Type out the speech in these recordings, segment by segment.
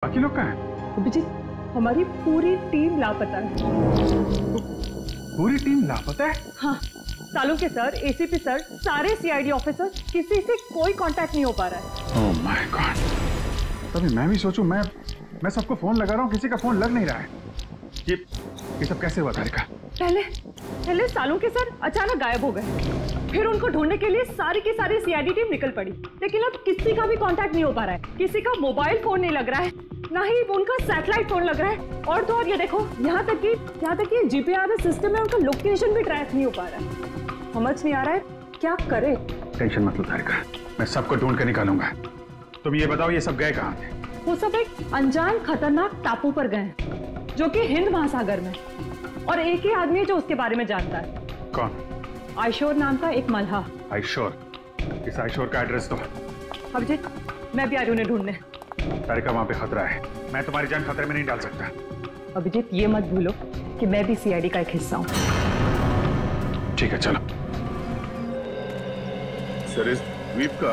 बाकी लोग कहाँ हैं? अभिजीत, हमारी पूरी टीम लापता है। पूरी टीम लापता है? हाँ, सालुंके सर, एसीपी सर, सारे सीआईडी ऑफिसर, किसी से कोई कांटेक्ट नहीं हो पा रहा है। Oh my God. तभी मैं भी सोचूं, मैं सबको फोन लगा रहा हूँ, किसी का फोन लग नहीं रहा है। ये सब कैसे हुआ तारिका? पहले सालुंके सर अचानक गायब हो गए, फिर उनको ढूंढने के लिए सारी की सारी सीआईडी टीम निकल पड़ी, लेकिन अब किसी का भी कांटेक्ट नहीं हो पा रहा है। किसी का मोबाइल फोन नहीं लग रहा है, ना ही उनका सैटेलाइट फोन लग रहा है, और तो और ये देखो, यहाँ तक कि जीपीआरएस सिस्टम में उनका लोकेशन भी ट्रैक नहीं हो पा रहा है। समझ नहीं आ रहा है क्या करे। टेंशन मत लो तारिका, मैं सबको ढूंढ कर निकालूंगा। तुम ये बताओ, ये सब गए कहाँ थे? वो सब एक अनजान खतरनाक टापू पर गए, जो कि हिंद महासागर में, और एक ही आदमी है जो उसके बारे में जानता है। कौन? आयशोर नाम का एक मल्हा। आयशोर? इस आयशोर का एड्रेस दो। अभिजीत, मैं भी आ रही हूँ उन्हें ढूंढने। तारिका, वहां पे खतरा है, मैं तुम्हारी जान खतरे में नहीं डाल सकता। अभिजीत, ये मत भूलो कि मैं भी सीआईडी का एक हिस्सा हूँ। ठीक है, चलो। सर, इस द्वीप का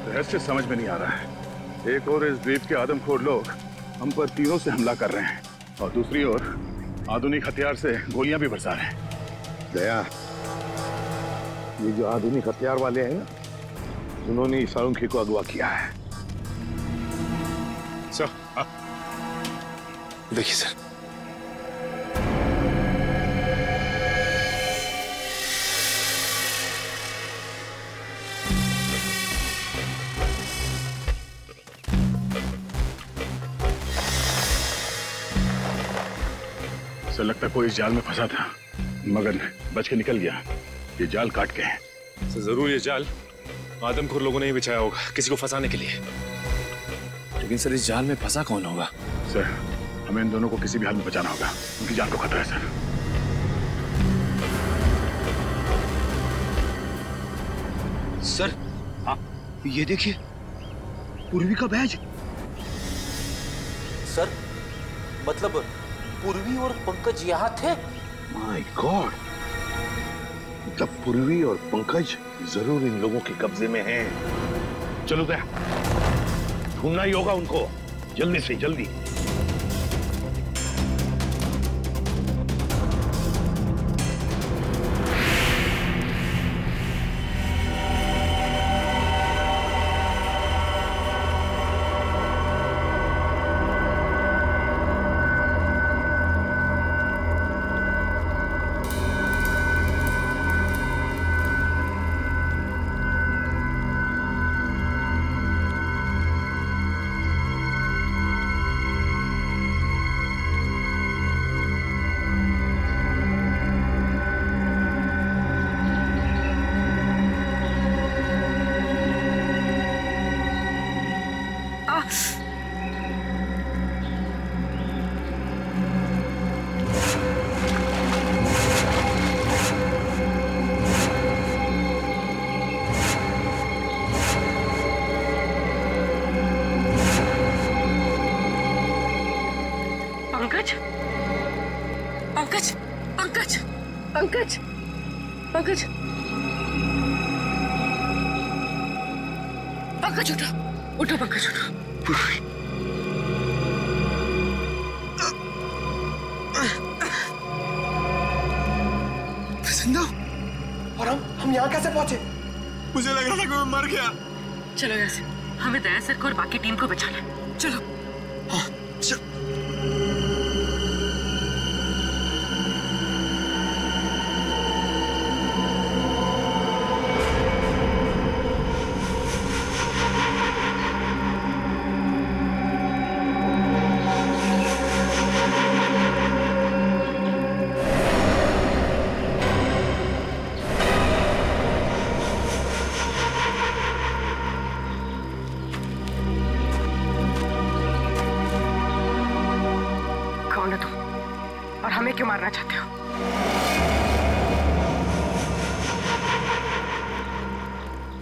रहस्य समझ में नहीं आ रहा है। एक और इस द्वीप के आदमखोर लोग हम पर तीरों से हमला कर रहे हैं, और दूसरी ओर आधुनिक हथियार से गोलियां भी बरसा रहे हैं। दया, ये जो आधुनिक हथियार वाले हैं ना, उन्होंने सालुंके को अगवा किया है। सर, देखिए सर, सर लगता कोई इस जाल में फंसा था, मगर बच के निकल गया। ये जाल काट के है। सर, जरूर ये जाल आदमखोर लोगों ने ही बिछाया होगा किसी को फंसाने के लिए। लेकिन सर, इस जाल में फंसा कौन होगा? सर, हमें इन दोनों को किसी भी हाल में बचाना होगा, उनकी जान को खतरा है। सर, ये देखिए, पूर्वी का बैज। सर, मतलब पूर्वी और पंकज यहाँ थे? माय गॉड, तब पूर्वी और पंकज जरूर इन लोगों के कब्जे में हैं। चलो दया, ढूंढना ही होगा उनको, जल्दी से जल्दी। पंकज, पंकज, पंकज, पंकज, पंकज, पंकज, उठो, उठो पंकज, उठो। और हम यहाँ कैसे पहुंचे? मुझे लग रहा था कि मैं मर गया। चलो यहाँ से, हमें दया सर को और बाकी टीम को बचाना है। चलो। हाँ, हमें क्यों मारना चाहते हो?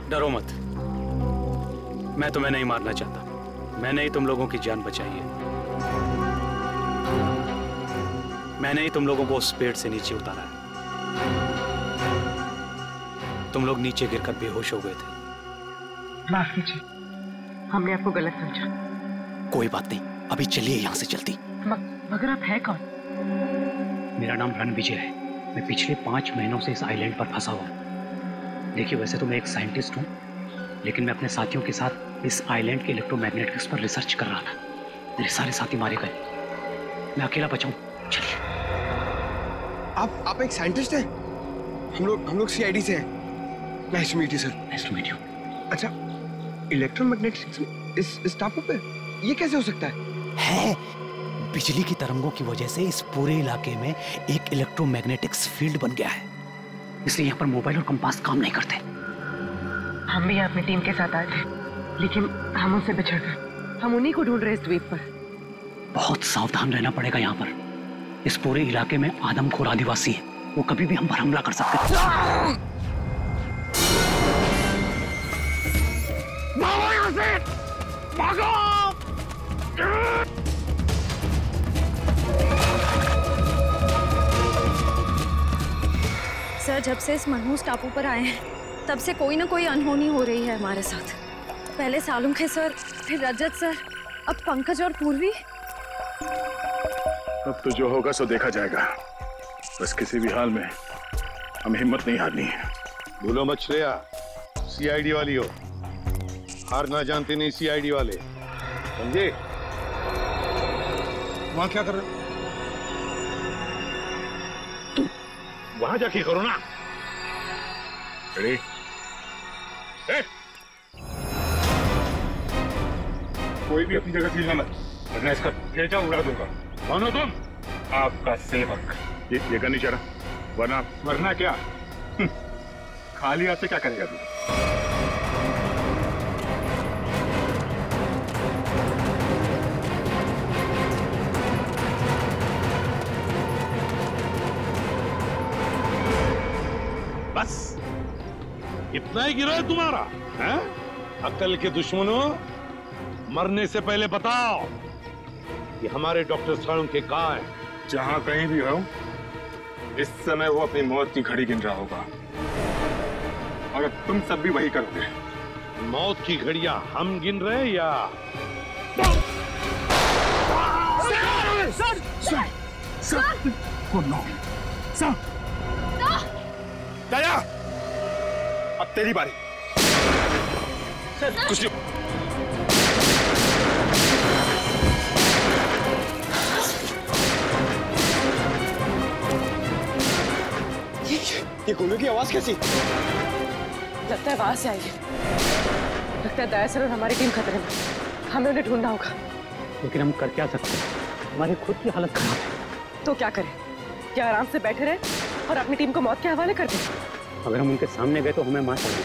डरो मत, मैं तुम्हें नहीं मारना चाहता। मैंने ही तुम लोगों की जान बचाई है। मैंने ही तुम लोगों को उस पेड़ से नीचे उतारा है। तुम लोग नीचे गिरकर बेहोश हो गए थे। माफ कीजिए, हमने आपको गलत समझा। कोई बात नहीं, अभी चलिए यहाँ से जल्दी। मगर आप है कौन? मेरा नाम रणविजय है। मैं पिछले 5 महीनों से इस आइलैंड पर फंसा हुआ हूँ। देखिए, वैसे तो मैं एक साइंटिस्ट हूँ, लेकिन मैं अपने साथियों के साथ इस आइलैंड के इलेक्ट्रोमैग्नेटिक्स पर रिसर्च कर रहा था। मेरे सारे साथी मारे गए, मैं अकेला बचा हूँ। चलिए। आप एक साइंटिस्ट हैं? हम लोग सीआईडी से हैं। Nice to meet you sir. Nice to meet you. अच्छा, इलेक्ट्रोमैग्नेटिक्स इस टापू पे ये कैसे हो सकता है? बिजली की तरंगों की वजह से इस पूरे इलाके में एक इलेक्ट्रोमैग्नेटिक्स फील्ड बन गया है, इसलिए यहाँ पर मोबाइल और कंपास काम नहीं करते। हम भी अपनी टीम के साथ आए थे, लेकिन हम उनसे बिछड़ गए। हम उन्हीं को ढूंढ रहे इस द्वीप पर। बहुत सावधान रहना पड़ेगा यहाँ पर। इस पूरे इलाके में आदमखोर आदिवासी है, वो कभी भी हम पर हमला कर सकते हैं। भागो यहाँ से! भागो! सर, जब से इस मनहूस टापू पर आए हैं, तब से कोई ना कोई अनहोनी हो रही है हमारे साथ। पहले सालुंखे सर, फिर रजत सर, अब पंकज और पूर्वी। अब तो जो होगा सो देखा जाएगा। बस किसी भी हाल में हमें हिम्मत नहीं हारनी है। भूलो मत श्रेया, सीआईडी वाली हो, हार ना जानते नहीं सीआईडी वाले, समझे? वहां क्या कर रहे हो? तुम वहां जाके करो ना। कोई भी अपनी जगह से हिलना मत, वरना इसका भेजा उड़ा दूंगा। कौन हो तुम? आपका सेवक। ये करनी चाह रहा, वरना क्या? खाली हाथ से क्या करेगा तू? बस इतना ही गिरा है तुम्हारा, हैं? अकल के दुश्मनों, मरने से पहले बताओ कि हमारे डॉक्टर सालुंखे कहाँ हैं? जहां कहीं भी हो, इस समय वो अपनी मौत की घड़ी गिन रहा होगा। अगर तुम सब भी वही करोगे। मौत की घड़ियां हम गिन रहे हैं या? दया, अब तेरी बारी। कुछ नहीं। ये गोलियों की आवाज कैसी? लगता है वहां से आई है। लगता है दया सर और हमारी टीम खतरे में। हमें उन्हें ढूंढना होगा। लेकिन हम कर क्या सकते हैं? हमारी खुद की हालत खराब है। तो क्या करें? क्या आराम से बैठे रहे और अपनी टीम को मौत के हवाले कर दें? अगर हम उनके सामने गए तो हमें मार डालेंगे,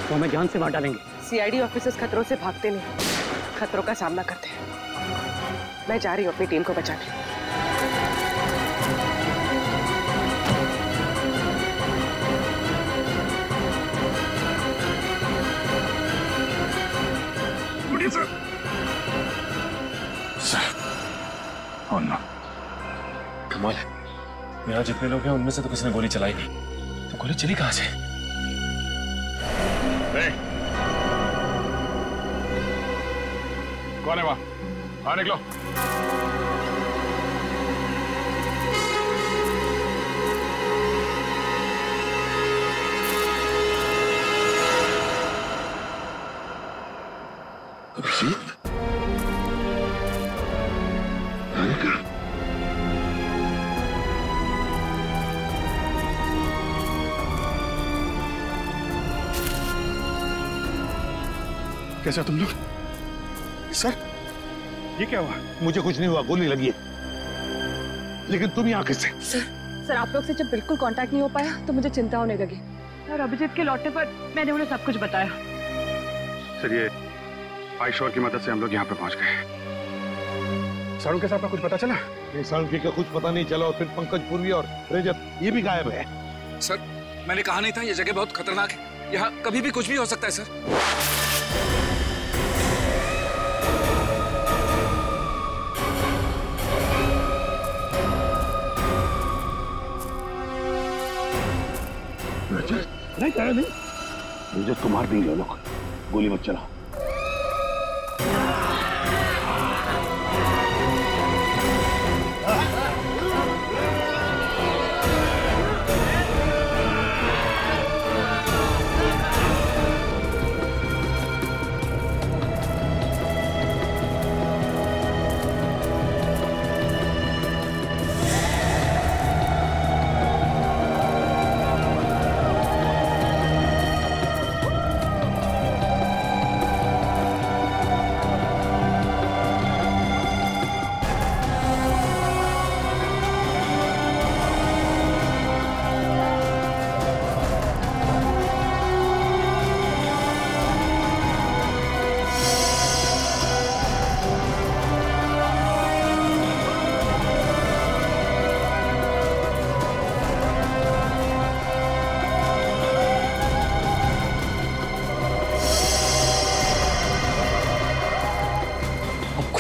तो हमें जान से मार डालेंगे। सीआईडी ऑफिसर्स खतरों से भागते नहीं, खतरों का सामना करते हैं। मैं जा रही हूँ अपनी टीम को बचाने। कमाल है, यहाँ जितने लोग हैं उनमें से तो किसी ने गोली चलाई नहीं, तो गोली चली कहाँ से? कौन है वहां? हाँ, निकलो। अभिजीत? कैसे तुम लोग? सर, ये क्या हुआ? मुझे कुछ नहीं हुआ, गोली लगी है। लेकिन तुम यहाँ कैसे? सर, आप लोग से जब बिल्कुल कांटेक्ट नहीं हो पाया तो मुझे चिंता होने लगी। और अभिजीत के लौटने पर मैंने उन्हें सब कुछ बताया। सर, ये आइशोर की मदद से हम लोग यहाँ पे पहुंच गए। सालुंखे साहब का कुछ पता चला? नहीं, सालुंखे का कुछ पता नहीं चला। और फिर पंकज, पूर्वी और रजत, ये भी गायब है। सर, मैंने कहा नहीं था ये जगह बहुत खतरनाक है। यहाँ कभी भी कुछ भी हो सकता है सर। नहीं, रजत को मार देंगे लोग, गोली मत चला।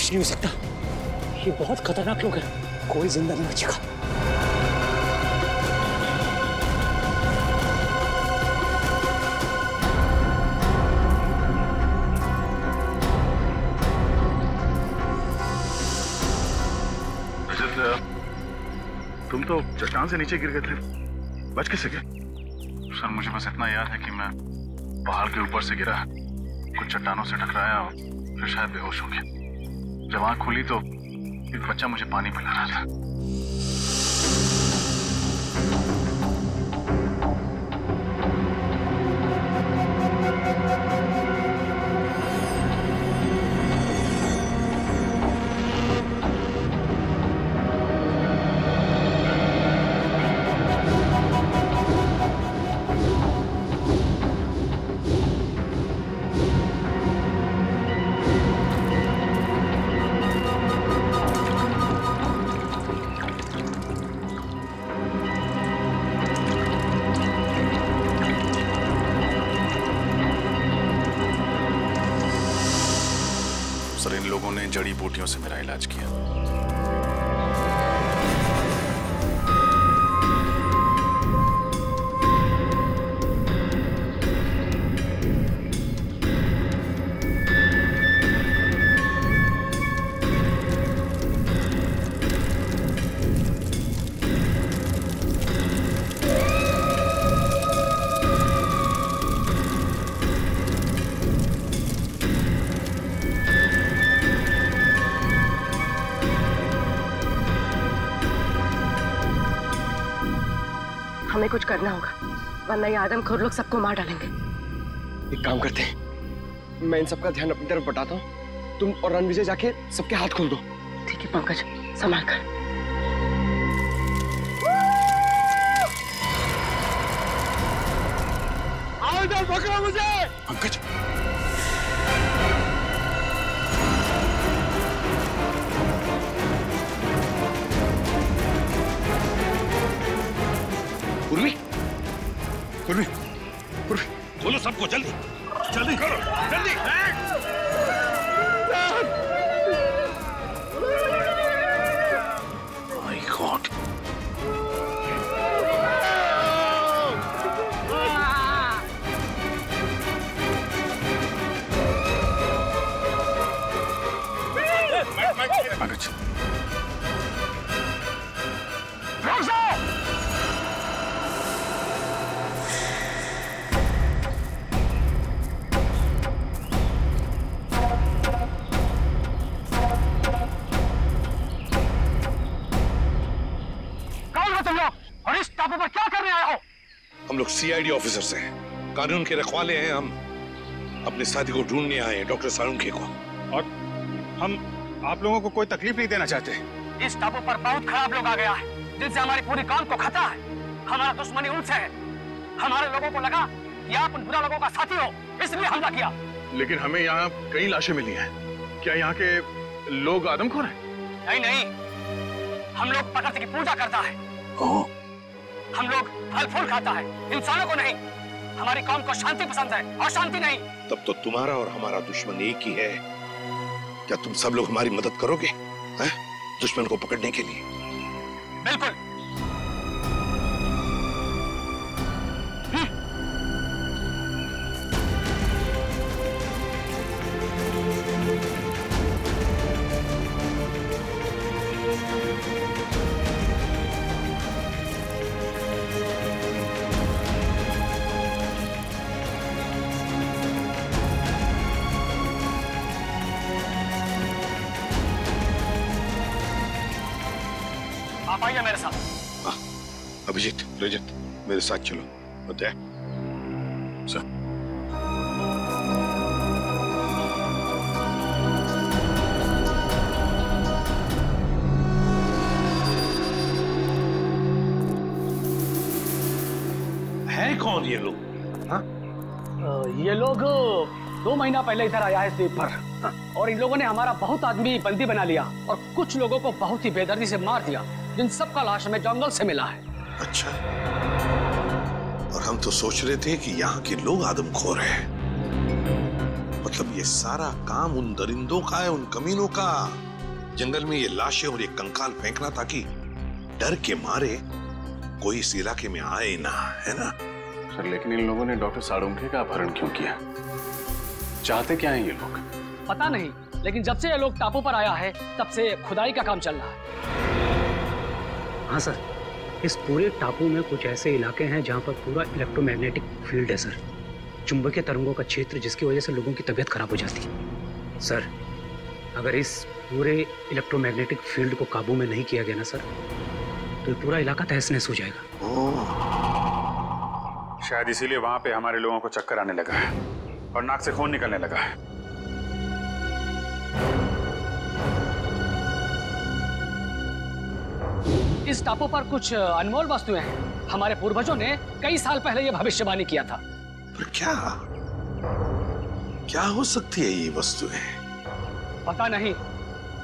नहीं हो सकता, ये बहुत खतरनाक लोग हैं, कोई जिंदा नहीं बचेगा। तुम तो चट्टान से नीचे गिर गए थे, बच कैसे गए? सर मुझे बस इतना याद है कि मैं पहाड़ के ऊपर से गिरा, कुछ चट्टानों से टकराया और फिर शायद बेहोश हो गया। जब आंख खुली तो एक बच्चा मुझे पानी पिला रहा था। सर इन लोगों ने जड़ी बूटियों से मेरा इलाज किया। हमें कुछ करना होगा, वरना ये आदमखोर लोग सबको मार डालेंगे। एक काम करते हैं, मैं इन सबका ध्यान अपनी तरफ बटाता हूँ, तुम और रणविजय जाके सबके हाथ खोल दो। ठीक है पंकज, संभाल कर। आओ इधर, पकड़ो मुझे। पंकज पूर्वी, पूर्वी, पूर्वी, खोलो सबको, जल्दी जल्दी करो, जल्दी। माय गॉड, पंकज हम लोग सीआईडी ऑफिसर्स हैं, कानून के रखवाले हैं। हम अपने साथी को ढूंढने आए हैं, डॉक्टर सालुंखे को। और हम आप लोगों को कोई तकलीफ नहीं देना चाहते। इस टापू पर बहुत खराब लोग आ गया है, जिनसे हमारी पूरी कौम को खतरा है। हमारा दुश्मनी उनसे है। हमारे लोगों को लगा कि आप उन बुरा लोगों का साथी हो, इसलिए हमला किया। लेकिन हमें यहाँ कई लाशें मिली हैं। क्या यहाँ के लोग आदमखोर हैं? नहीं नहीं, हम लोग प्रकृति की पूजा करता है। हम लोग फल फूल खाता है, इंसानों को नहीं। हमारी कौम को शांति पसंद है और शांति नहीं। तब तो तुम्हारा और हमारा दुश्मन एक ही है। क्या तुम सब लोग हमारी मदद करोगे हैं? दुश्मन को पकड़ने के लिए? बिल्कुल। आप आइए मेरे साथ। अभिजीत, रजत, मेरे साथ चलो। बताया सर। है कौन ये लोग? हाँ? ये लोग 2 महीना पहले इधर आया है इस द्वीप पर, और इन लोगों ने हमारा बहुत आदमी बंदी बना लिया और कुछ लोगों को बहुत ही बेदर्दी से मार दिया, जिन सबका लाश हमें जंगल से मिला है। अच्छा, और हम तो सोच रहे थे कि यहाँ के लोग आदमखोर हैं। मतलब ये सारा काम उन दरिंदों का है, उन कमीनों का। जंगल में ये लाशें और ये कंकाल फेंकना ताकि डर के मारे कोई इस इलाके में आए ना, है ना? सर लेकिन इन लोगों ने डॉक्टर साळुंखे का अपहरण क्यों किया? चाहते क्या हैं ये लोग? पता नहीं, लेकिन जब से ये लोग टापू पर आया है तब से खुदाई का काम चल रहा है। हाँ सर, इस पूरे टापू में कुछ ऐसे इलाके हैं जहाँ पर पूरा इलेक्ट्रोमैग्नेटिक फील्ड है सर, चुंबकीय तरंगों का क्षेत्र, जिसकी वजह से लोगों की तबीयत खराब हो जाती है। सर अगर इस पूरे इलेक्ट्रोमैग्नेटिक फील्ड को काबू में नहीं किया गया ना सर, तो पूरा इलाका तहस नहस हो जाएगा। शायद इसीलिए वहां पे हमारे लोगों को चक्कर आने लगा है और नाक से खून निकलने लगा है। इस टापू पर कुछ अनमोल वस्तुएं हैं। हमारे पूर्वजों ने कई साल पहले यह भविष्यवाणी किया था। पर क्या हो सकती है ये वस्तुएं? पता नहीं,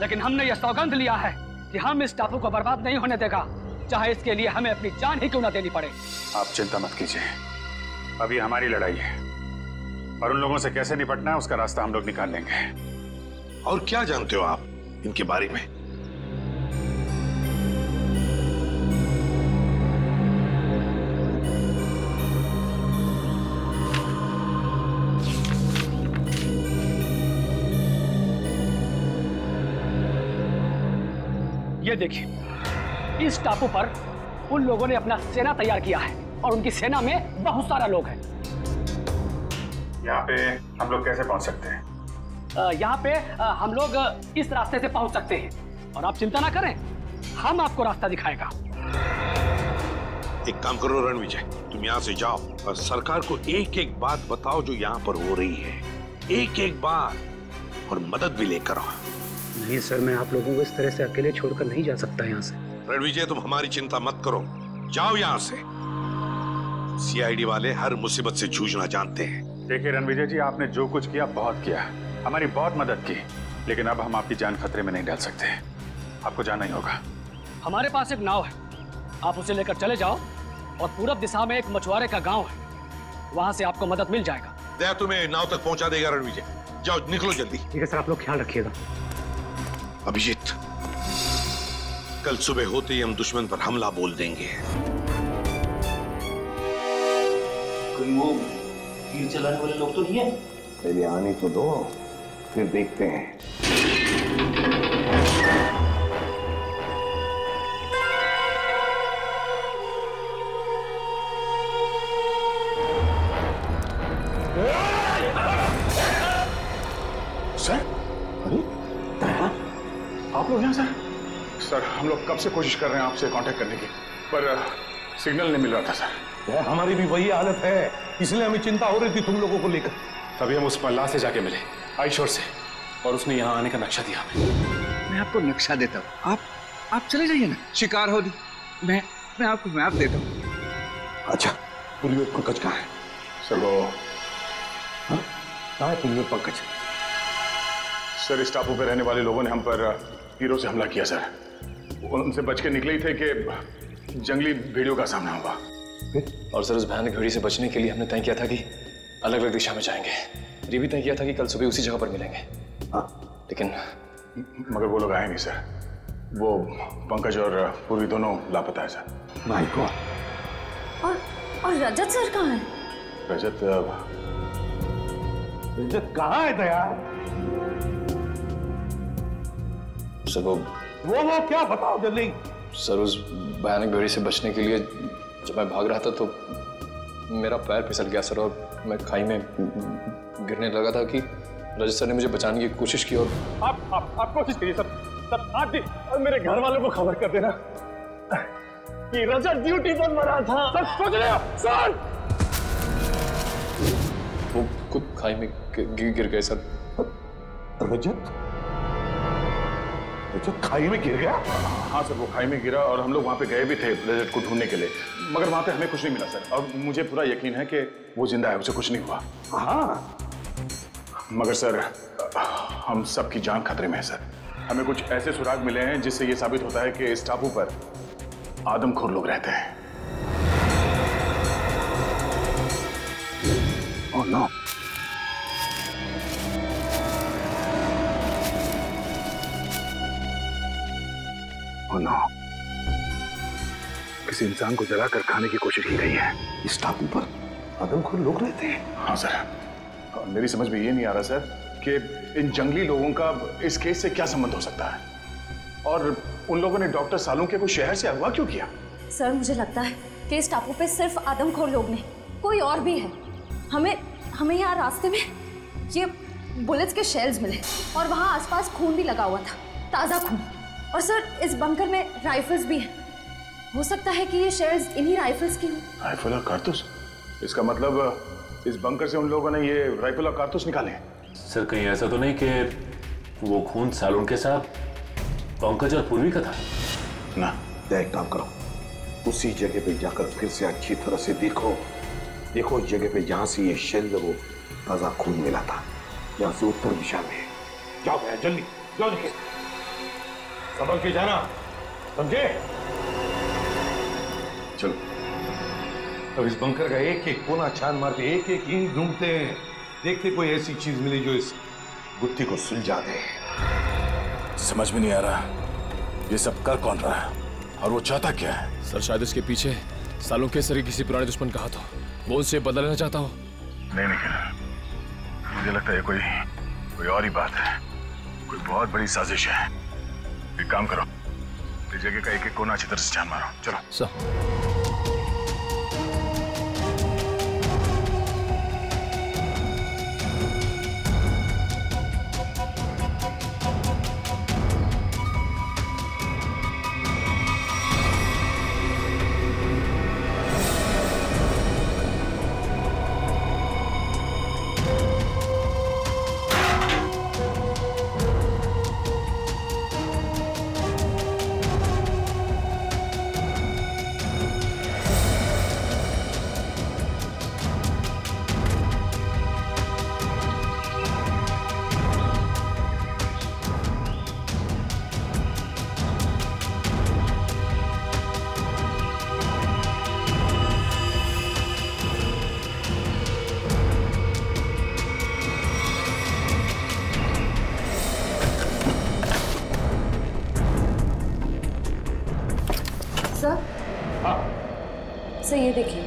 लेकिन हमने यह सौगंध लिया है कि हम इस टापू को बर्बाद नहीं होने देगा, चाहे इसके लिए हमें अपनी जान ही क्यों ना देनी पड़े। आप चिंता मत कीजिए, अभी हमारी लड़ाई है और उन लोगों से कैसे निपटना है उसका रास्ता हम लोग निकाल लेंगे। और क्या जानते हो आप इनके बारे में? ये देखिए, इस टापू पर उन लोगों ने अपना सेना तैयार किया है और उनकी सेना में बहुत सारा लोग हैं। यहाँ पे हम लोग कैसे पहुंच सकते हैं? यहाँ पे हम लोग इस रास्ते से पहुंच सकते हैं और आप चिंता ना करें, हम आपको रास्ता दिखाएगा। एक काम करो रणविजय, तुम यहाँ से जाओ और सरकार को एक एक बात बताओ जो यहाँ पर हो रही है, एक एक बात, और मदद भी लेकर आओ। नहीं सर, मैं आप लोगों को इस तरह से अकेले छोड़कर नहीं जा सकता यहाँ से। रणविजय तुम हमारी चिंता मत करो, जाओ यहाँ से। सीआईडी वाले हर मुसीबत से जूझना जानते हैं। देखिए रणविजय जी, आपने जो कुछ किया बहुत किया, हमारी बहुत मदद की, लेकिन अब हम आपकी जान खतरे में नहीं डाल सकते। आपको जाना ही होगा। हमारे पास एक नाव है, आप उसे लेकर चले जाओ और पूरब दिशा में एक मछुआरे का गांव है, वहां से आपको मदद मिल जाएगा। दया तुम्हें नाव तक पहुंचा देगा रणविजय, जाओ निकलो जल्दी। ठीक है सर, आप लोग ख्याल रखिएगा। अभिजीत, कल सुबह होते ही हम दुश्मन पर हमला बोल देंगे। कोई वो तीर चलाने वाले लोग तो नहीं है? पहले आने तो दो, फिर देखते हैं। सर, आप लोग यहाँ सर? सर हम लोग कब से कोशिश कर रहे हैं आपसे कांटेक्ट करने की, पर सिग्नल नहीं मिल रहा था सर। हमारी भी वही हालत है, इसलिए हमें चिंता हो रही थी तुम लोगों को लेकर। तभी हम उस मल्लाह से जाके मिले आईशोर से, और उसने यहाँ आने का नक्शा दिया हमें। मैं आपको नक्शा देता हूँ, आप चले जाइए ना, शिकार हो दी। मैं आपको मैप देता हूँ। अच्छा, पुलिस पंकज कहाँ है? सर वो कहाँ है पुलिस पंकज? सर इस टापू पे रहने वाले लोगों ने हम पर तीरों से हमला किया सर। उनसे बच के निकले ही थे कि जंगली भेड़ियों का सामना हुआ। और सर उस भयानक भेड़ी से बचने के लिए हमने तय किया था कि अलग अलग दिशा में जाएंगे। ये भी तय किया था कि कल सुबह उसी जगह पर मिलेंगे। लेकिन मगर वो लोग आए नहीं सर। वो पंकज और पूर्वी दोनों लापता है सर। My God. और रजत सर कहाँ है? रजत कहाँ है दया? सर वो क्या बताओ जल्दी। सर उस भयानक भेड़ी से बचने के लिए जब मैं भाग रहा था तो मेरा पैर फिसल गया सर, और मैं खाई में गिरने लगा था कि रजत सर ने मुझे बचाने की कोशिश की। और आप कोशिश करिए सर आप भी मेरे घर वालों को खबर कर देना कि रजत ड्यूटी पर मरा था। सर सोच रहे हो सर? वो खुद खाई में गिर गए सर। रजत खाई में गिर गया? हाँ सर, वो खाई में गिरा और हम लोग वहाँ पे गए भी थे रजत को ढूंढने के लिए, मगर वहाँ पे हमें कुछ नहीं मिला सर। और मुझे पूरा यकीन है कि वो जिंदा है, उसे कुछ नहीं हुआ। हाँ, मगर सर हम सबकी जान खतरे में है सर। हमें कुछ ऐसे सुराग मिले हैं जिससे ये साबित होता है कि इस टापू पर आदमखोर लोग रहते हैं। Oh no. Oh no. किसी इंसान को जलाकर खाने की कोशिश की गई है। इस टापू पर आदमखोर लोग रहते हैं। हाँ सर, मेरी समझ में ये नहीं आ रहा सर कि इन जंगली लोगों का इस केस से क्या संबंध हो सकता है, और उन लोगों ने डॉक्टर सालुंखे को शहर से अगवा क्यों किया? सर मुझे लगता है कि इस टापू पे सिर्फ आदमखोर लोग नहीं, कोई और भी है। हमें यहाँ रास्ते में ये बुलेट्स के शेल्स मिले और वहाँ आसपास खून भी लगा हुआ था, ताज़ा खून। और सर इस बंकर में राइफल्स भी हैं। हो सकता है कि ये शेल्स इन्हीं राइफल्स की हों। राइफल और कारतूस? इसका मतलब इस बंकर से उन लोगों ने ये राइफल और कारतूस निकाले? सर कहीं ऐसा तो नहीं कि वो खून सालुंखे साहब, पंकज और पूर्वी का था? ना। एक काम करो, उसी जगह पे जाकर फिर से अच्छी तरह से देखो उस जगह पे जहां से ये शेल वो ताजा खून मिला था, यहाँ से उत्तर दिशा में। जाओ भैया जल्दी जाओ, निकल संभल के जाना, समझे? चलो। अब इस बंकर का एक एक कोना छान मारते, एक एक ईंट ढूंढते हैं, देखते कोई ऐसी चीज मिले जो इस गुत्थी को सुलझा दे। समझ में नहीं आ रहा ये सब कर कौन रहा है और वो चाहता क्या है? सर शायद इसके पीछे सालुंखे सर किसी पुराने दुश्मन का हाथ हो, वो उनसे बदला लेना चाहता हो। नहीं निखिल, मुझे लगता है कोई और ही बात है, कोई बहुत बड़ी साजिश है। एक काम करो, इस जगह का एक एक कोना अच्छी तरह से छान मारो। चलो सर। सर ये देखिए,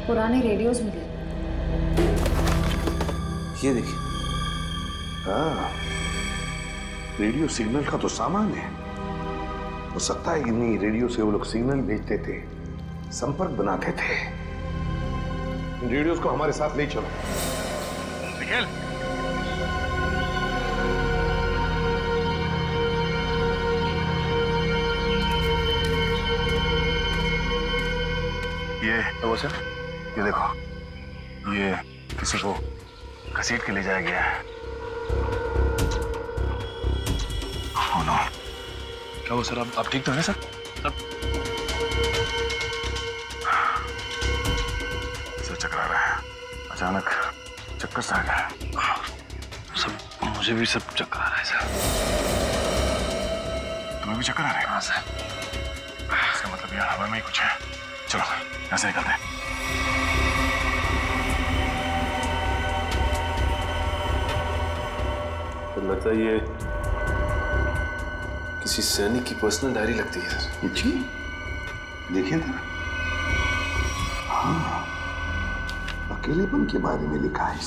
पुराने रेडियोज मिले। ये देखिए, हाँ, रेडियो सिग्नल का तो सामान है। हो सकता है इन्हीं रेडियो से वो लोग सिग्नल भेजते थे, संपर्क बनाते थे। इन रेडियोज को हमारे साथ ले चलो। निखिल, ये वो सर, ये देखो, ये किसी को घसीट के ले जाया गया है। Oh no. क्या वो सर, आप ठीक तो हैं सर? सर चकरा रहा है, अचानक चक्कर सा आ गया। सब मुझे भी सब चक्कर आ रहा है सर। तुम्हें भी चक्कर आ रहा है? हाँ सर। इसका मतलब यहाँ हवा में ही कुछ है। चलो यहाँ से निकलते हैं। तो लगता है ये किसी सैनिक की पर्सनल डायरी लगती है सर। जी देखिए ना, हाँ, अकेलेपन के बारे में लिखा है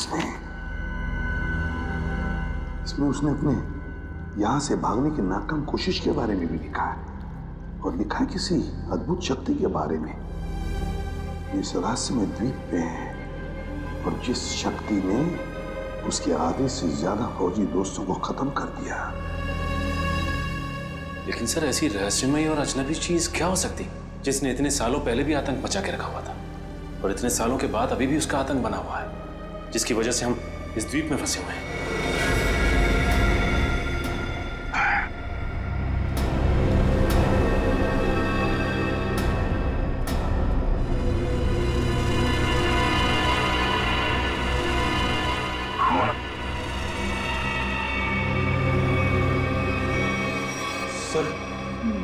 इसमें उसने अपने यहां से भागने की नाकाम कोशिश के बारे में भी लिखा है, और लिखा है किसी अद्भुत शक्ति के बारे में इस रहस्यमय द्वीप पे है, और जिस शक्ति ने उसके आधे से ज्यादा फौजी दोस्तों को खत्म कर दिया। लेकिन सर ऐसी रहस्यमय और अजनबी चीज क्या हो सकती जिसने इतने सालों पहले भी आतंक बचा के रखा हुआ था, और इतने सालों के बाद अभी भी उसका आतंक बना हुआ है, जिसकी वजह से हम इस द्वीप में फंसे हुए हैं।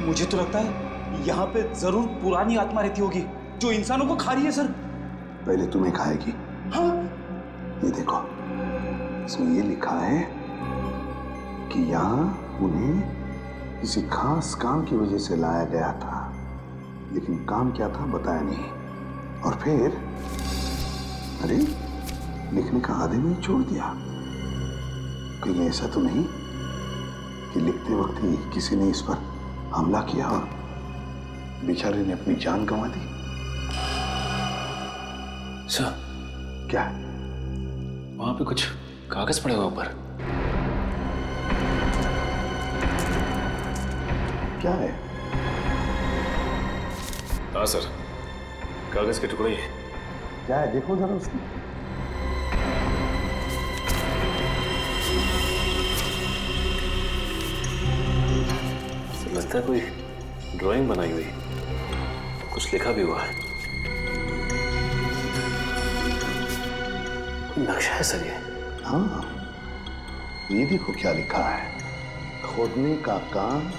मुझे तो लगता है यहाँ पे जरूर पुरानी आत्मा रहती होगी जो इंसानों को खा रही है सर। पहले तुम्हें खाएगी। हाँ? ये देखो, इसमें ये लिखा है कि यहाँ उन्हें किसी खास काम की वजह से लाया गया था, लेकिन काम क्या था बताया नहीं। और फिर अरे लिखने का आधे में ही छोड़ दिया। कहीं ऐसा तो नहीं कि लिखते वक्त ही किसी ने इस पर हमला किया और बेचारे ने अपनी जान गंवा दी? सर, क्या? वहां पे कुछ कागज पड़े हुए ऊपर। क्या है? हाँ सर, कागज के टुकड़े हैं। क्या है देखो जरा उसको। लगता है कोई ड्राइंग बनाई हुई, कुछ लिखा भी हुआ है। नक्शा है सर ये। हाँ, ये देखो क्या लिखा है। खोदने का काम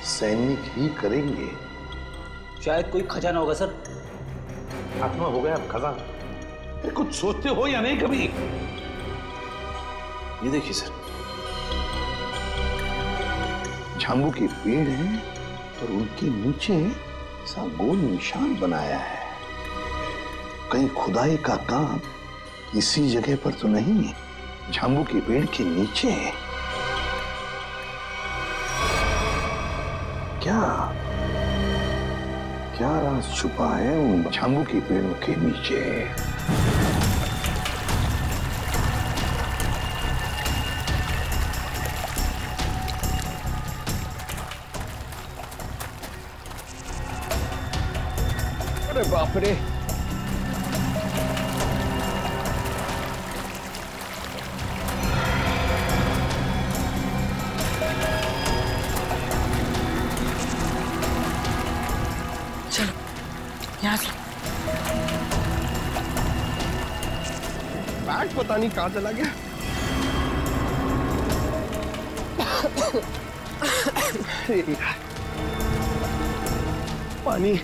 सैनिक ही करेंगे। शायद कोई खजाना होगा सर। आत्मा हो गया खजाना। कुछ सोचते हो या नहीं कभी? ये देखिए सर, झांबू के पेड़ हैं और उनके नीचे सा गोल निशान बनाया है। कहीं खुदाई का काम इसी जगह पर तो नहीं, झांबू के पेड़ के नीचे। क्या क्या राज छुपा है उन झांबू के पेड़ों के नीचे? अरे बाप रे, चलो यहाँ से। बैग पता नहीं कहाँ चला गया। पानी।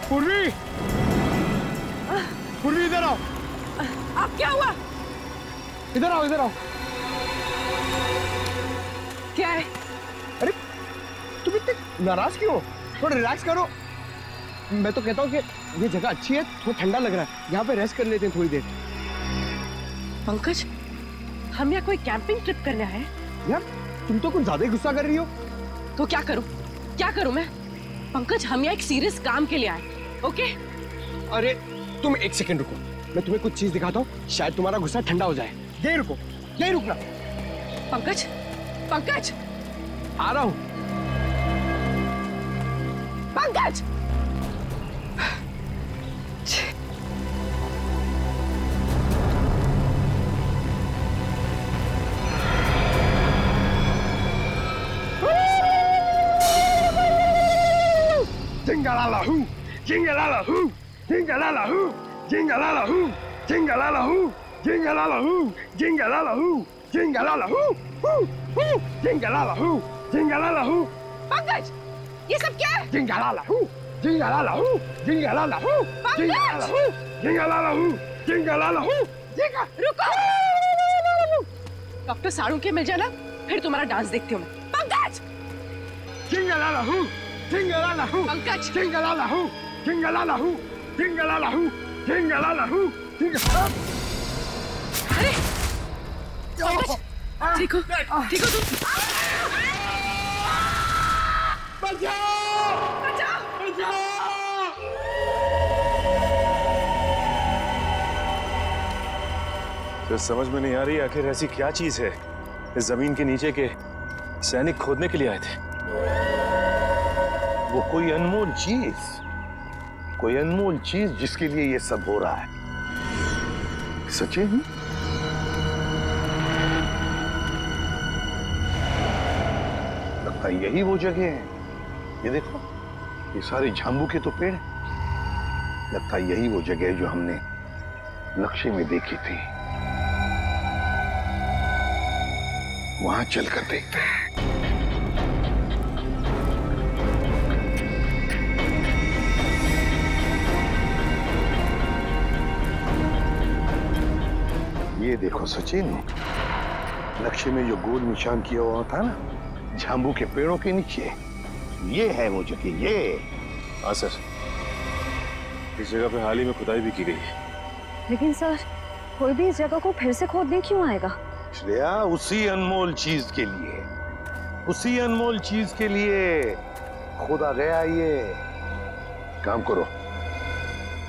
पूर्वी, पूर्वी इधर आओ। आप क्या हुआ? इधर आओ, इधर आओ। क्या है? अरे तुम इतने नाराज क्यों हो? थोड़ा रिलैक्स करो। मैं तो कहता हूँ कि ये जगह अच्छी है, थोड़ा ठंडा लग रहा है, यहाँ पे रेस्ट कर लेते हैं थोड़ी देर। पंकज, हम यहाँ कोई कैंपिंग ट्रिप करने आए हैं? यार तुम तो कुछ ज्यादा ही गुस्सा कर रही हो। तो क्या करूं? क्या करूं मैं? पंकज, हम यहाँ एक सीरियस काम के लिए आए, ओके? अरे तुम एक सेकंड रुको, मैं तुम्हें कुछ चीज दिखाता हूँ, शायद तुम्हारा गुस्सा ठंडा हो जाए। यही रुको, यही रुकना। पंकज, पंकज, आ रहा हूँ। Pankaj! Jingalala-hoo, jingalala-hoo, jingalala-hoo, jingalala-hoo, jingalala-hoo, jingalala-hoo, jingalala-hoo, jingalala-hoo, hoo, hoo, jingalala-hoo, jingalala-hoo. Pankaj, ये सब क्या है? Jingalala-hoo, jingalala-hoo, jingalala-hoo, jingalala-hoo, jingalala-hoo, jingalala-hoo, रुको! डॉक्टर साड़ू के मिल जाना, फिर तुम्हारा डांस देखती हूँ मैं। Pankaj! Jingalala-hoo, jingalala-hoo, Pankaj! jingalala-hoo, jingalala-hoo, jingalala-hoo, jingalala-hoo, jingalala-hoo. अरे! पंकज, ठीक हो? ठीक हो तुम? बचाओ! बचाओ! बचाओ! तो समझ में नहीं आ रही आखिर ऐसी क्या चीज है इस जमीन के नीचे के सैनिक खोदने के लिए आए थे। वो कोई अनमोल चीज जिसके लिए ये सब हो रहा है। सचिन, लगता है यही वो जगह है। ये देखो, ये सारे झांबू के तो पेड़ हैं। लगता है यही वो जगह है जो हमने नक्शे में देखी थी। वहां चलकर देखते हैं। ये देखो सचिन, नक्शे में जो गोल निशान किया हुआ था ना, झांबू के पेड़ों के नीचे, ये है वो जगह, ये। हाँ सर, इस जगह पे हाल ही में खुदाई भी की गई है। लेकिन सर, कोई भी इस जगह को फिर से खोदने क्यों आएगा? श्रेया, उसी अनमोल चीज के लिए, उसी अनमोल चीज के लिए खोदा गया ये। काम करो,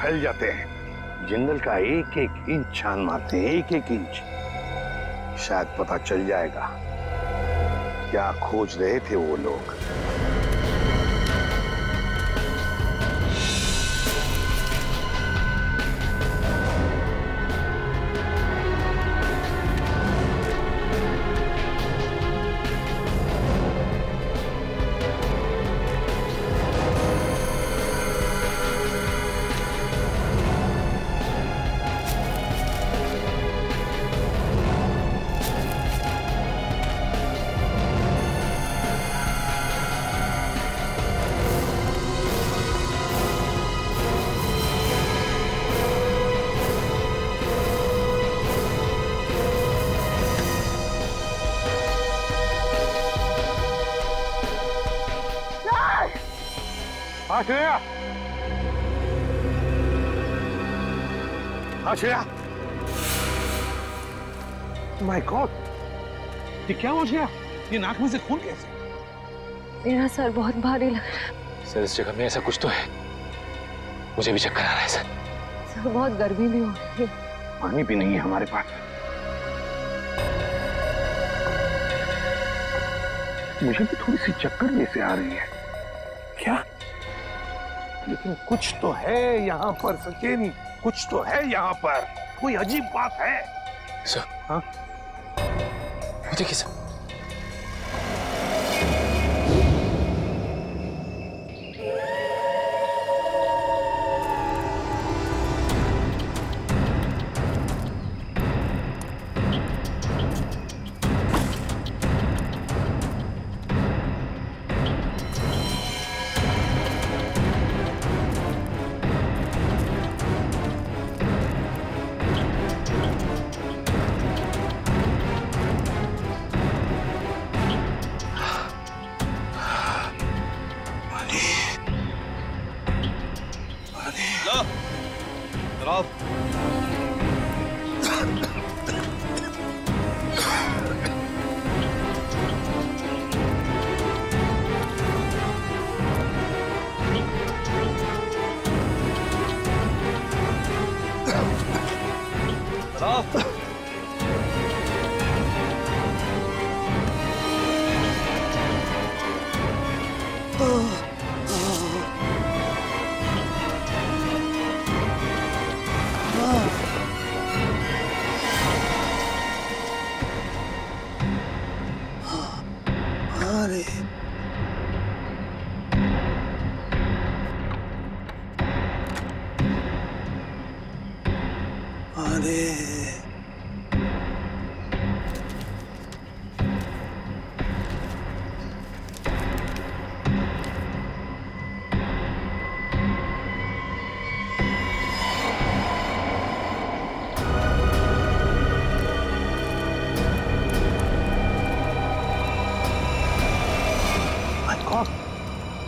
फैल जाते हैं, जंगल का एक एक इंच छान मारते हैं, एक एक इंच। शायद पता चल जाएगा क्या खोज रहे थे वो लोग। श्रेया, हाँ श्रेया, माय गॉड, ये क्या हो गया? ये नाक में से खून कैसे? मेरा सर बहुत भारी लग रहा है। सर, इस जगह में ऐसा कुछ तो है, मुझे भी चक्कर आ रहा है सर। सर, बहुत गर्मी भी हो रही है। पानी भी नहीं है हमारे पास। मुझे भी थोड़ी सी चक्कर जैसे आ रही है। क्या? लेकिन कुछ तो है यहाँ पर सचिन, कुछ तो है यहाँ पर, कोई अजीब बात है। सर, हाँ? देखिए सर,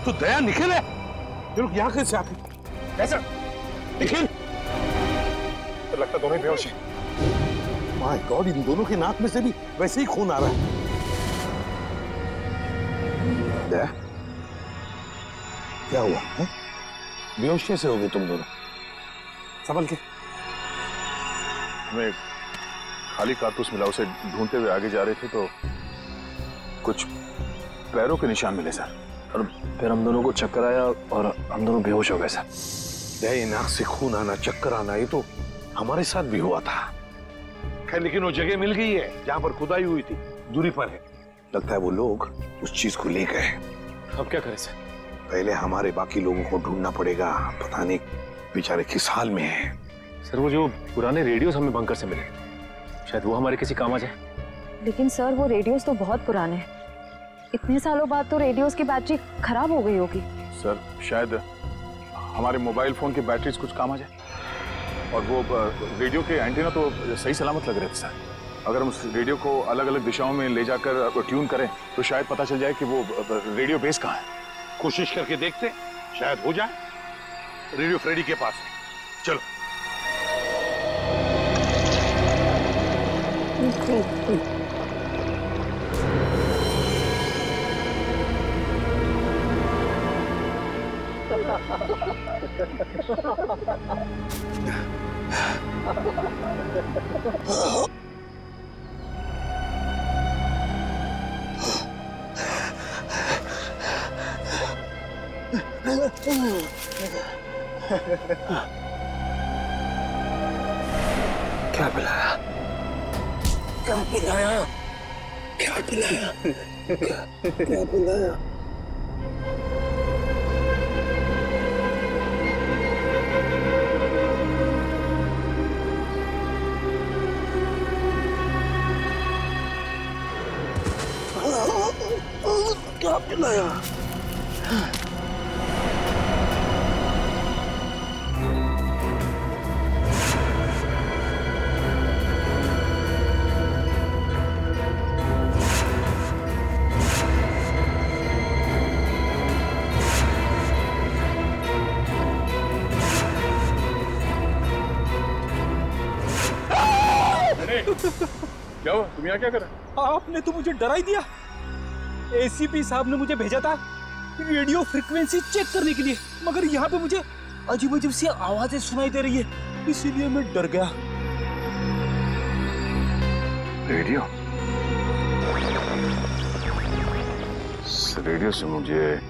तो दया निखिल है। ये लोग यहाँ कैसे आते? कैसे? निखिल, तो लगता दोनों ही बेहोश हैं। माय गॉड, इन दोनों की नाक में से भी वैसे ही खून आ रहा है। दया, क्या हुआ है? बेहोश कैसे हो गए तुम दोनों? संभल के। हमें खाली कारतूस मिला, उसे ढूंढते हुए आगे जा रहे थे तो कुछ पैरों के निशान मिले सर, और फिर हम दोनों को चक्कर आया और हम दोनों बेहोश हो गए सर। दया, नाक से खून आना, चक्कर आना, ये तो हमारे साथ भी हुआ था। खैर, लेकिन वो जगह मिल गई है जहां पर खुदाई हुई थी, दूरी पर है। लगता है वो लोग उस चीज को ले गए। अब क्या करें सर? पहले हमारे बाकी लोगों को ढूंढना पड़ेगा, पता नहीं बेचारे किस हाल में हैं। सर, वो जो पुराने रेडियोस हमें बंकर से मिले, शायद वो हमारे किसी काम आ जाए। लेकिन सर, वो रेडियोस तो बहुत पुराने हैं। इतने सालों बाद तो रेडियोस की बैटरी खराब हो गई होगी। सर, शायद हमारे मोबाइल फोन की बैटरीज कुछ काम आ जाए। और वो रेडियो के एंटीना तो सही सलामत लग रहे थे सर। अगर हम उस रेडियो को अलग अलग दिशाओं में ले जाकर ट्यून करें तो शायद पता चल जाए कि वो रेडियो बेस कहाँ है। कोशिश करके देखते, शायद हो जाए। रेडियो फ्रेडी के पास है, चलो। क्या पिलाया? क्या पिलाया? क्या पिलाया? क्या पिलाया? क्या पिलाया? क्या हुआ? तुम यहाँ क्या कर रहे हो? आपने तो मुझे डरा ही दिया। एसीपी साहब ने मुझे भेजा था रेडियो फ्रीक्वेंसी चेक करने के लिए, मगर यहाँ पे मुझे अजीब अजीब सी आवाजें सुनाई दे रही है, इसीलिए मैं डर गया। रेडियो से मुझे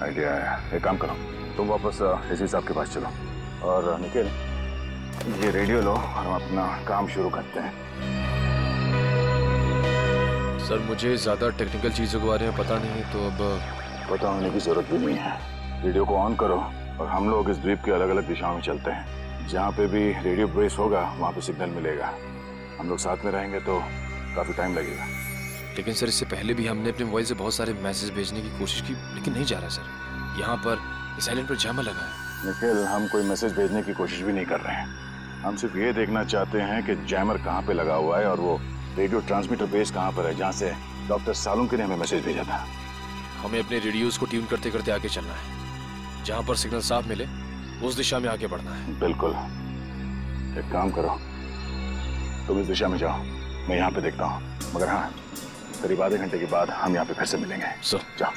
आइडिया आया। एक काम करो, तुम वापस एसीपी साहब के पास चलो और निखिल ये रेडियो लो और हम अपना काम शुरू करते हैं। सर मुझे ज्यादा टेक्निकल चीजों के बारे में पता नहीं, तो अब पता होने की जरूरत भी नहीं है। रेडियो को ऑन करो और हम लोग इस द्वीप के अलग अलग दिशाओं में चलते हैं। जहाँ पे भी रेडियो बेस होगा वहाँ पे सिग्नल मिलेगा। हम लोग साथ में रहेंगे तो काफी टाइम लगेगा। लेकिन सर इससे पहले भी हमने अपने मोबाइल से बहुत सारे मैसेज भेजने की कोशिश की, लेकिन नहीं जा रहा सर। यहाँ पर इस आइलैंड पर जैमर लगा है। निखिल, हम कोई मैसेज भेजने की कोशिश भी नहीं कर रहे हैं। हम सिर्फ ये देखना चाहते हैं कि जैमर कहाँ पे लगा हुआ है और वो रेडियो ट्रांसमीटर बेस कहाँ पर है जहाँ से डॉक्टर सालुंके ने हमें मैसेज भेजा था। हमें अपने रेडियोस को ट्यून करते करते आगे चलना है। जहाँ पर सिग्नल साफ मिले उस दिशा में आगे बढ़ना है। बिल्कुल। एक काम करो, तुम इस दिशा में जाओ, मैं यहाँ पे देखता हूँ। मगर हाँ, करीब आधे घंटे के बाद हम यहाँ पे फिर से मिलेंगे। जाओ।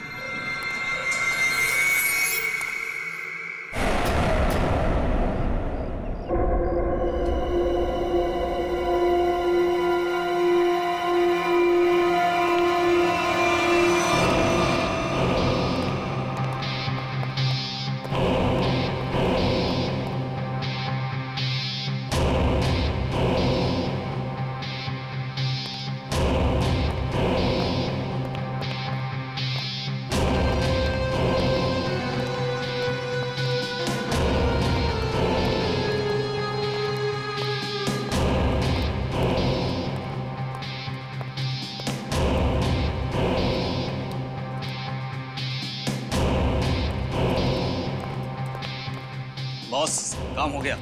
बॉस, काम हो गया।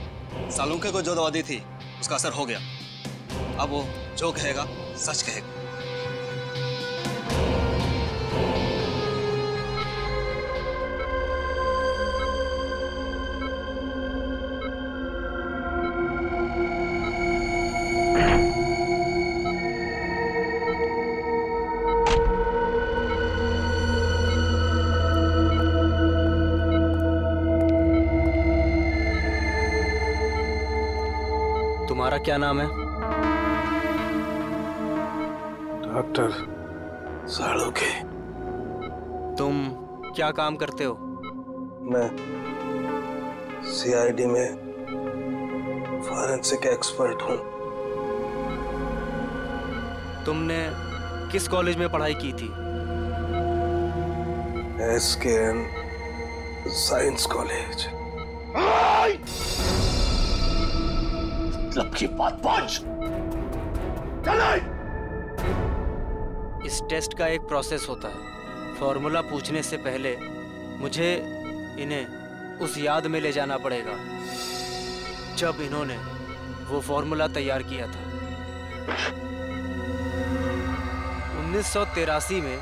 सालुंके को जो दवा दी थी उसका असर हो गया। अब वो जो कहेगा सच कहेगा। तुम्हारा क्या नाम है? डॉक्टर सालुंके। तुम क्या काम करते हो? मैं सीआईडी में फॉरेंसिक एक्सपर्ट हूँ। तुमने किस कॉलेज में पढ़ाई की थी? SKM science college. मतलब की बात पहुंच। इस टेस्ट का एक प्रोसेस होता है। फॉर्मूला पूछने से पहले मुझे इन्हें उस याद में ले जाना पड़ेगा जब इन्होंने वो फॉर्मूला तैयार किया था। 1983 में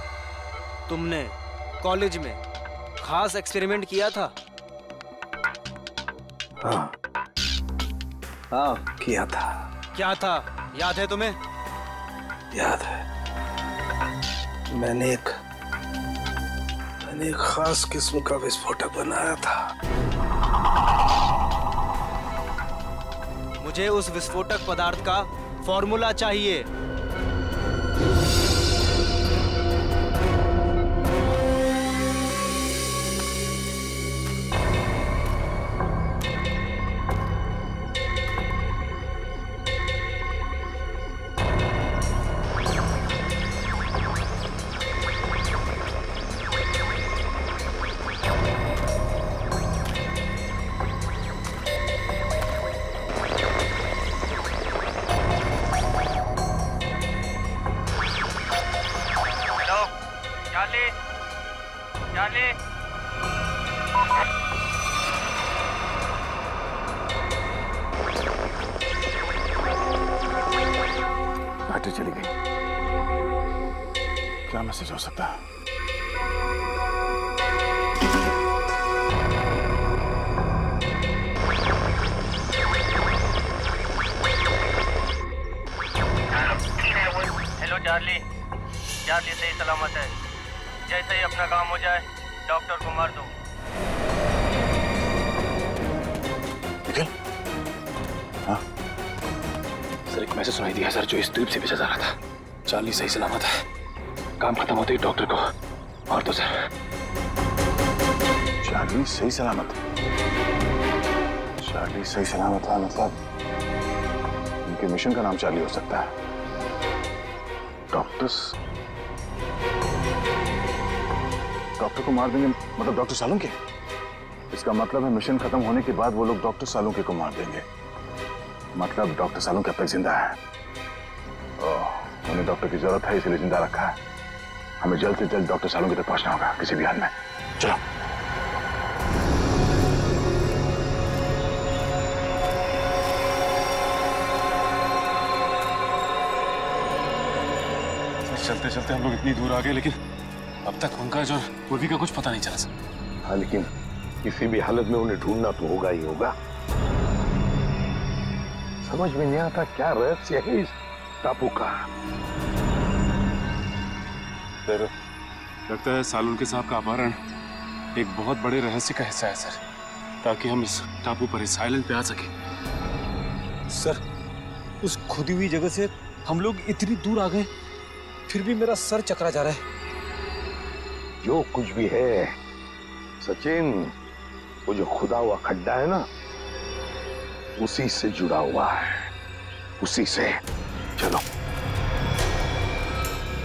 तुमने कॉलेज में खास एक्सपेरिमेंट किया था। हाँ हाँ किया था। क्या था, याद है तुम्हें? याद है। मैंने एक खास किस्म का विस्फोटक बनाया था। मुझे उस विस्फोटक पदार्थ का फॉर्मूला चाहिए। बैटरी चली गई। क्या मैसेज हो सकता है? हेलो चार्ली, चार्ली सही सलामत है। जैसे ही अपना काम हो जाए डॉक्टर को मार दो। निखिल? हाँ सर, एक मैसेज सुनाई दिया सर, जो इस द्वीप से भेजा जा रहा था। चार्ली सही सलामत है। काम खत्म होते ही डॉक्टर को मार दो सर। चार्ली सही सलामत? चार्ली सही सलामत है मतलब इनके मिशन का नाम चार्ली हो सकता है। डॉक्टर को मार देंगे मतलब डॉक्टर सालुंके? इसका मतलब है मिशन खत्म होने के बाद वो लोग डॉक्टर सालुंके को मार देंगे। मतलब डॉक्टर सालुंके अब तक जिंदा है। उन्हें डॉक्टर की जरूरत है इसलिए जिंदा रखा है। हमें जल्द से जल्द डॉक्टर सालुंके तक पहुंचना होगा किसी भी हाल में। चलो। चलते चलते हम लोग इतनी दूर आ गए, लेकिन अब तक पंकज और पूर्वी का कुछ पता नहीं चला सर। हाँ, लेकिन किसी भी हालत में उन्हें ढूंढना तो होगा ही होगा। समझ में नहीं आता क्या रहस्य है इस टापू का। सर, लगता है सालुंके साहब का अपहरण एक बहुत बड़े रहस्य का हिस्सा है सर, ताकि हम इस टापू पर, इस आइलैंड पे आ सके। सर, उस खुदी हुई जगह से हम लोग इतनी दूर आ गए, फिर भी मेरा सर चकरा जा रहा है। जो कुछ भी है सचिन, वो जो खुदा हुआ खड्डा है ना, उसी से जुड़ा हुआ है, उसी से। चलो।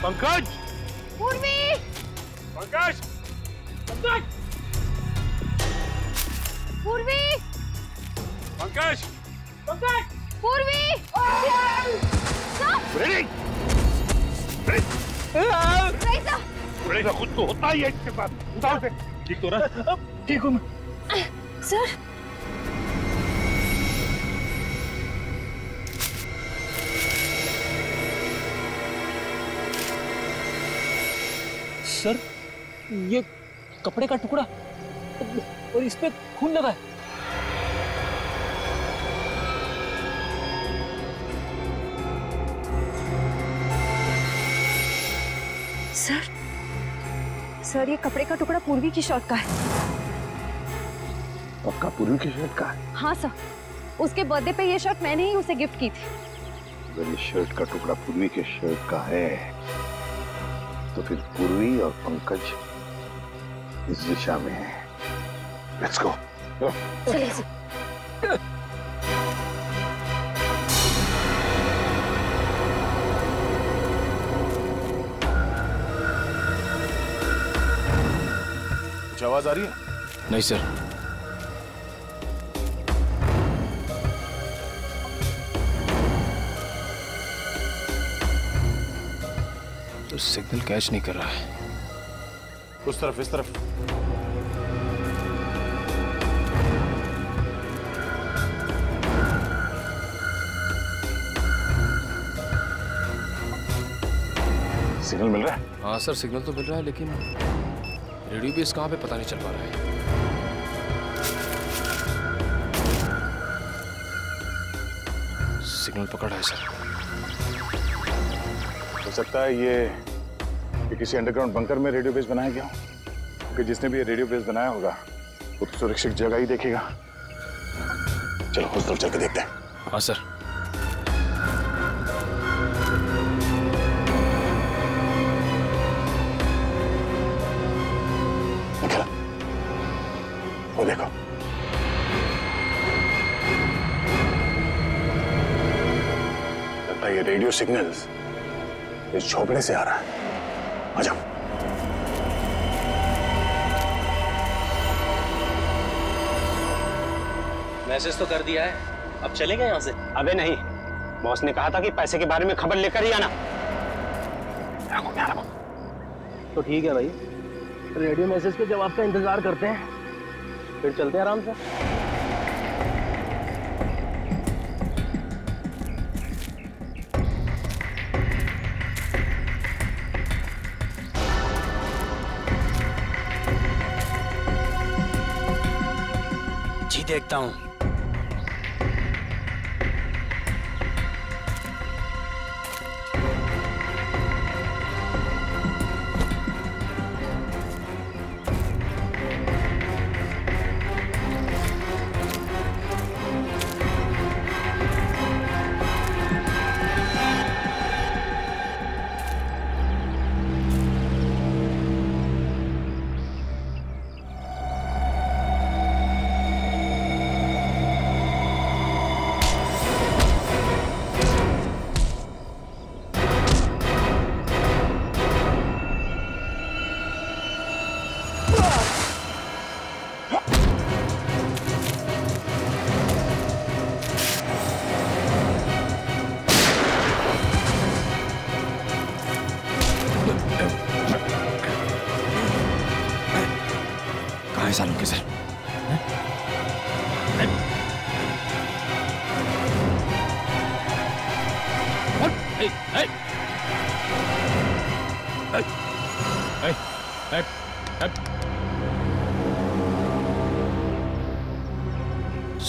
पंकज! पूर्वी! पंकज! पंकज! पूर्वी! पंकज! पंकज! पूर्वी! रेसा खुद तो होता ही है इसके साथ। उठाओ से। ठीक तो रहा? ठीक हूँ मैं। सर, सर, ये कपड़े का टुकड़ा और इस पे खून लगा है। सर ये कपड़े का टुकड़ा पूर्वी की शर्ट का है। पक्का पूर्वी की शर्ट का है? हाँ सर, उसके बर्थडे पे ये शर्ट मैंने ही उसे गिफ्ट की थी। अगर ये शर्ट का टुकड़ा पूर्वी के शर्ट का है तो फिर पूर्वी और पंकज इस दिशा में है। Let's go. चलिए। कुछ आवाज आ रही है? नहीं सर। तो सिग्नल कैच नहीं कर रहा है। उस तरफ, इस तरफ। सिग्नल मिल रहा है? हाँ सर, सिग्नल तो मिल रहा है, लेकिन रेडियो बेस कहाँ पे पता नहीं चल पा रहा है। सिग्नल पकड़ा है सर। हो सकता है ये किसी अंडरग्राउंड बंकर में रेडियो बेस बनाया गया हो, क्योंकि जिसने भी ये रेडियो बेस बनाया होगा वो तो सुरक्षित जगह ही देखेगा। चलो उस तरफ चल के देखते हैं। हाँ सर। निकला, वो देखो। लगता है ये रेडियो सिग्नल्स इस झोपड़े से आ रहा है। आ जाओ। मैसेज तो कर दिया है, अब चलेंगे यहाँ से? अबे नहीं, बॉस ने कहा था कि पैसे के बारे में खबर लेकर ही आना। तो ठीक है भाई, रेडियो मैसेज के जवाब का इंतजार करते हैं, फिर चलते हैं आराम से। जी देखता हूँ। सालों के सर।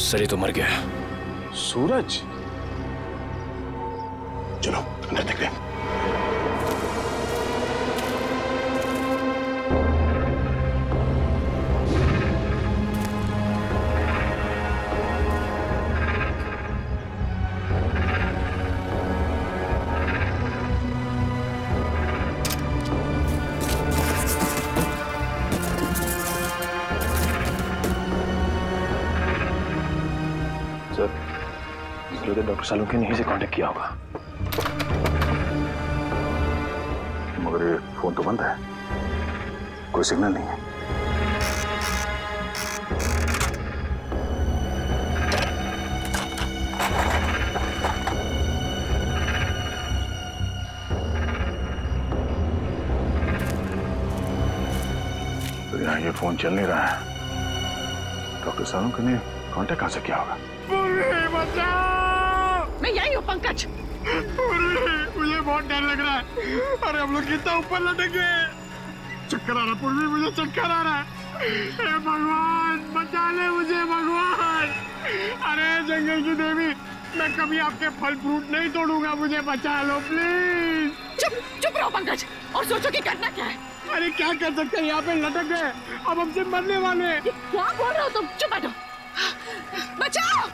सर ये तो मर गया। सूरज, चलो अंदर देखते हैं। डॉक्टर सालुंके ने ही से कांटेक्ट किया होगा, मगर ये फोन तो बंद है, कोई सिग्नल नहीं है। तो यहाँ ये फोन चल नहीं रहा है, डॉक्टर सालुंके ने कांटेक्ट कहाँ से किया होगा? मैं यही हूँ पंकज। मुझे बहुत डर लग रहा है। अरे हम लोग कितना ऊपर लटके, चक्कर आ रहा पूर्वी, मुझे चक्कर आ रहा है। हे भगवान बचा ले मुझे भगवान। अरे जंगल की देवी, मैं कभी आपके फल फ्रूट नहीं तोड़ूंगा, मुझे बचा लो प्लीज। चुप रहो पंकज और सोचो कि करना क्या है। अरे क्या कर सकते हैं, यहाँ पे लटक गए, अब हमसे मरने वाले। क्या बोल रहे हो तुम? चुप बैठो। बचाओ।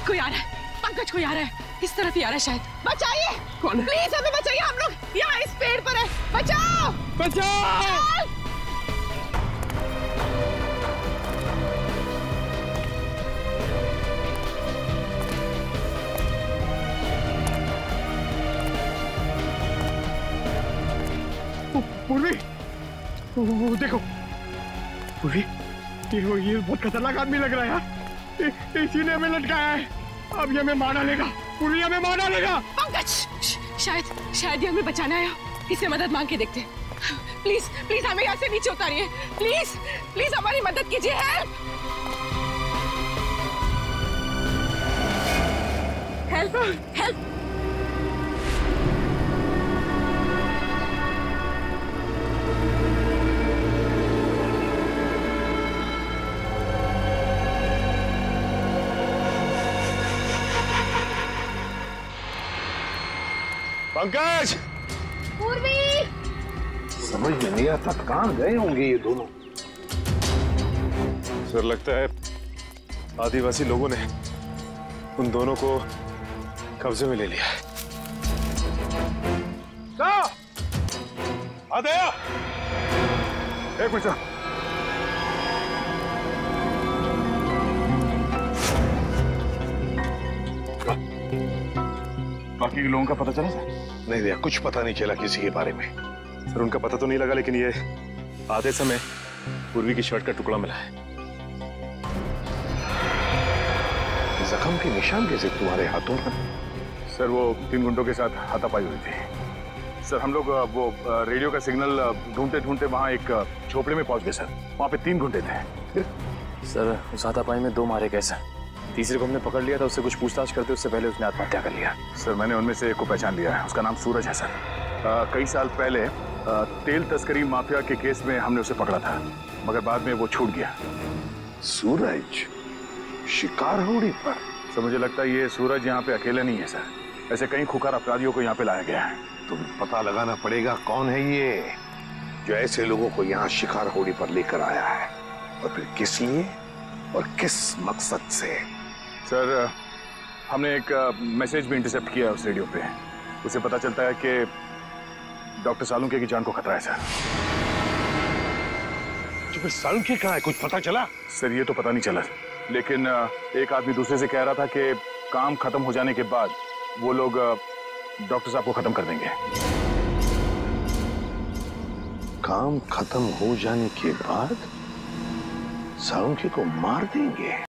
कोई आ रहा है पंकज, कोई आ रहा है, इस तरफ ही आ रहा है शायद। बचाइए। कौन है? प्लीज हमें बचाइए, हम लोग यहाँ इस पेड़ पर है। बचाओ बचाओ। पूर्वी, वो देखो पूर्वी, ये बहुत खतरनाक आदमी लग रहा है यार। इसी ने हमें लटकाया है, अब ये हमें मार डालेगा। पूर्वी हमें मार डालेगा। पंकज शायद ये हमें बचाना आया, इससे मदद मांग के देखते। प्लीज प्लीज हमें यहाँ से नीचे उतारिए, प्लीज प्लीज हमारी मदद कीजिए। Help help help. Pankaj! Purvi! समझ में नहीं आता कहां गए होंगे ये दोनों। सर लगता है आदिवासी लोगों ने उन दोनों को कब्जे में ले लिया है। आदया! एक मिनट। बाकी के लोगों का पता चला सर? नहीं भैया, कुछ पता नहीं चला किसी के बारे में। सर उनका पता तो नहीं लगा, लेकिन ये आधे समय पूर्वी की शर्ट का टुकड़ा मिला है। जख्म के निशान कैसे तुम्हारे हाथों पर? सर वो 3 गुंडों के साथ हाथापाई हुई थी। सर हम लोग वो रेडियो का सिग्नल ढूंढते ढूंढते वहाँ एक झोपड़े में पहुंच गए सर। वहाँ पे 3 गुंडे थे। सर उस हाथापाई में 2 मारे गए सर। तीसरे को हमने पकड़ लिया था, उससे कुछ पूछताछ करते उससे पहले उसने आत्महत्या कर लिया। सर मैंने उनमें से एक को पहचान लिया है, उसका नाम सूरज है सर। कई साल पहले तेल तस्करी माफिया के केस में हमने उसे पकड़ा था, मगर बाद में वो छूट गया। सूरज शिकार होड़ी पर? सर मुझे लगता है ये सूरज यहाँ पे अकेले नहीं है सर। ऐसे कई खुकार अपराधियों को यहाँ पे लाया गया है। तुम पता लगाना पड़ेगा कौन है ये जो ऐसे लोगों को यहाँ शिकार होड़ी पर लेकर आया है, और फिर किस लिए और किस मकसद से। सर हमने एक मैसेज भी इंटरसेप्ट किया उस रेडियो पे। उसे पता चलता है कि डॉक्टर सालुंके की जान को खतरा है सर। तो फिर सालुंके कहाँ है, कुछ पता चला? सर ये तो पता नहीं चला, लेकिन एक आदमी दूसरे से कह रहा था कि काम खत्म हो जाने के बाद वो लोग डॉक्टर साहब को खत्म कर देंगे। काम खत्म हो जाने के बाद सालुंके को मार देंगे?